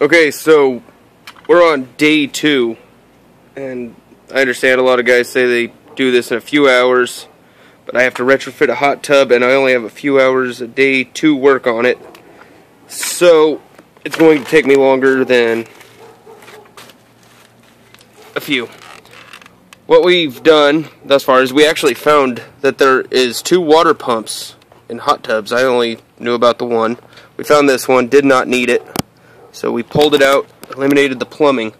Okay, so we're on day 2, and I understand a lot of guys say they do this in a few hours, but I have to retrofit a hot tub, and I only have a few hours a day to work on it, so it's going to take me longer than a few. What we've done thus far is we actually found that there is 2 water pumps in hot tubs. I only knew about the one. We found this one, did not need it. So we pulled it out, eliminated the plumbing.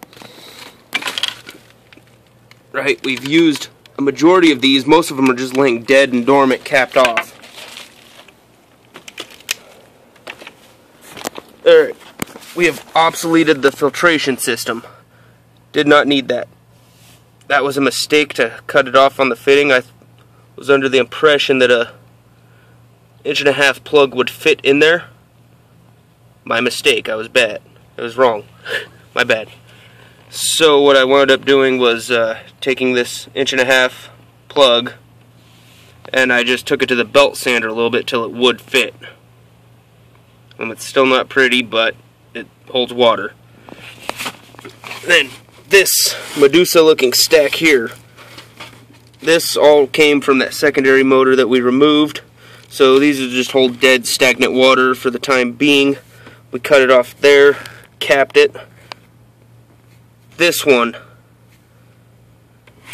Right, we've used a majority of these. Most of them are just laying dead and dormant, capped off. Alright, we have obsoleted the filtration system. Did not need that. That was a mistake to cut it off on the fitting. I was under the impression that a 1.5-inch plug would fit in there. My mistake. I was bad. I was wrong. My bad. So what I wound up doing was taking this 1.5-inch plug, and I just took it to the belt sander a little bit till it would fit. It's still not pretty, but it holds water. Then this Medusa looking stack here, this all came from that secondary motor that we removed. So these are just hold dead stagnant water for the time being. We cut it off there, capped it. This one,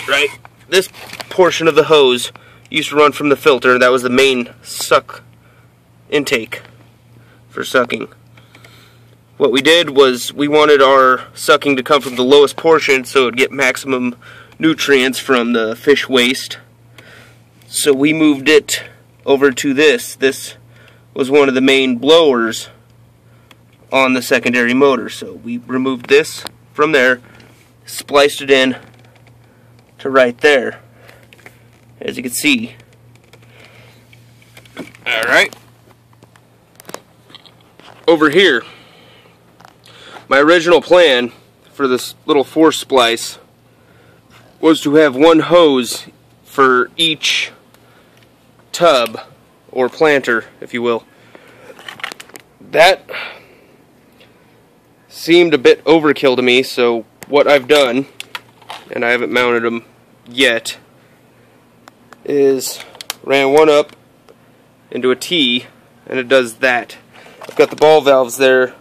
right, this portion of the hose used to run from the filter. That was the main suck intake for sucking. What we did was we wanted our sucking to come from the lowest portion so it would get maximum nutrients from the fish waste. So we moved it over to this. This was one of the main blowers on the secondary motor. So we removed this from there, spliced it in to right there, as you can see. Alright. Over here, my original plan for this little force splice was to have one hose for each tub, or planter, if you will. That seemed a bit overkill to me, so what I've done, and I haven't mounted them yet, is ran one up into a T, and it does that. I've got the ball valves there,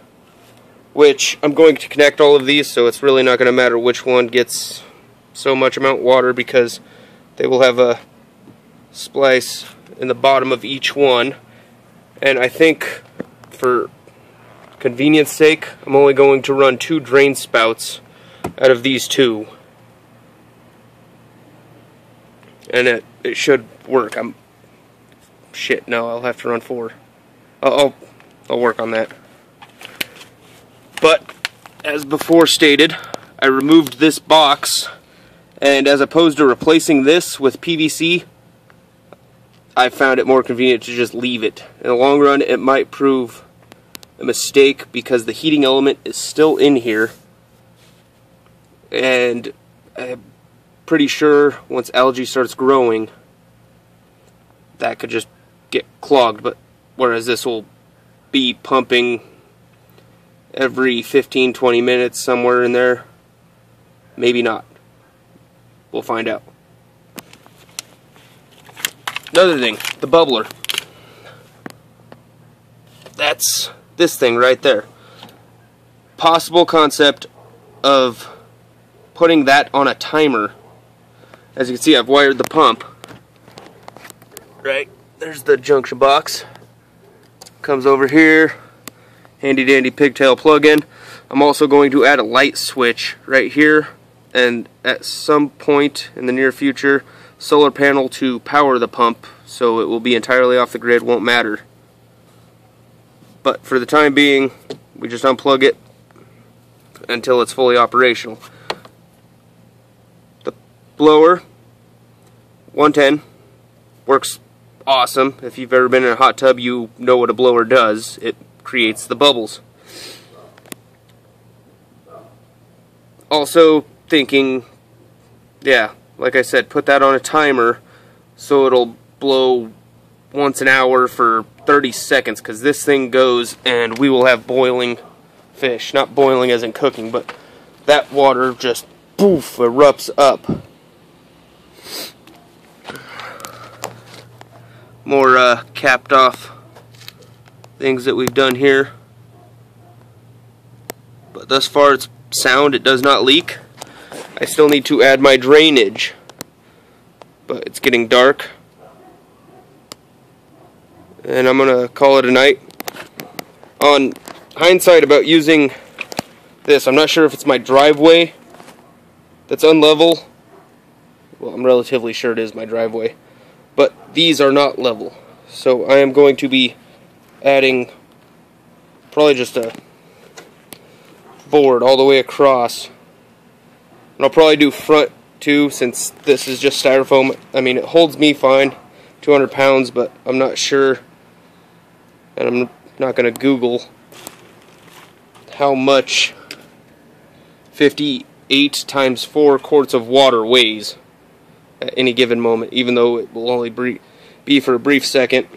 which I'm going to connect all of these, so it's really not going to matter which one gets so much amount of water, because they will have a splice in the bottom of each one. And I think for convenience sake, I'm only going to run 2 drain spouts out of these 2, and it should work. Shit, no, I'll have to run 4. I'll work on that. But as before stated, I removed this box, and as opposed to replacing this with PVC, I found it more convenient to just leave it. In the long run, it might prove a mistake because the heating element is still in here, and I'm pretty sure once algae starts growing, that could just get clogged. But whereas this will be pumping every 15-20 minutes, somewhere in there, maybe not. We'll find out. Another thing, the bubbler. That's this thing right there. Possible concept of putting that on a timer. As you can see, I've wired the pump. Right, there's the junction box. Comes over here. Handy dandy pigtail plug-in. I'm also going to add a light switch right here, and at some point in the near future, solar panel to power the pump, so it will be entirely off the grid, won't matter. But for the time being, we just unplug it until it's fully operational. The blower, 110, works awesome. If you've ever been in a hot tub, you know what a blower does. It creates the bubbles. Also thinking, yeah, like I said, put that on a timer so it'll blow once an hour for 30 seconds, because this thing goes and we will have boiling fish. Not boiling as in cooking, but that water just poof erupts up. More capped off things that we've done here. But thus far it's sound, it does not leak. I still need to add my drainage. But it's getting dark. And I'm gonna call it a night. On hindsight about using this, I'm not sure if it's my driveway that's unlevel. Well, I'm relatively sure it is my driveway. But these are not level. So I am going to be adding probably just a board all the way across. And I'll probably do front too, since this is just styrofoam. I mean, it holds me fine, 200 pounds, but I'm not sure, and I'm not going to Google how much 58 times 4 quarts of water weighs at any given moment, even though it will only be for a brief second.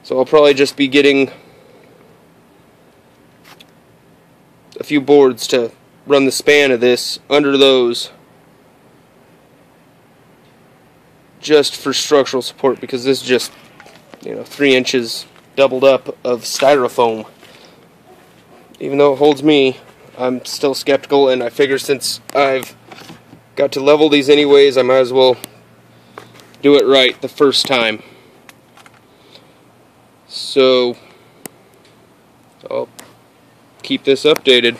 So I'll probably just be getting a few boards to run the span of this under those, just for structural support, because this is just, 3 inches doubled up of styrofoam. Even though it holds me, I'm still skeptical, and I figure since I've got to level these anyways, I might as well do it right the first time. So I'll keep this updated.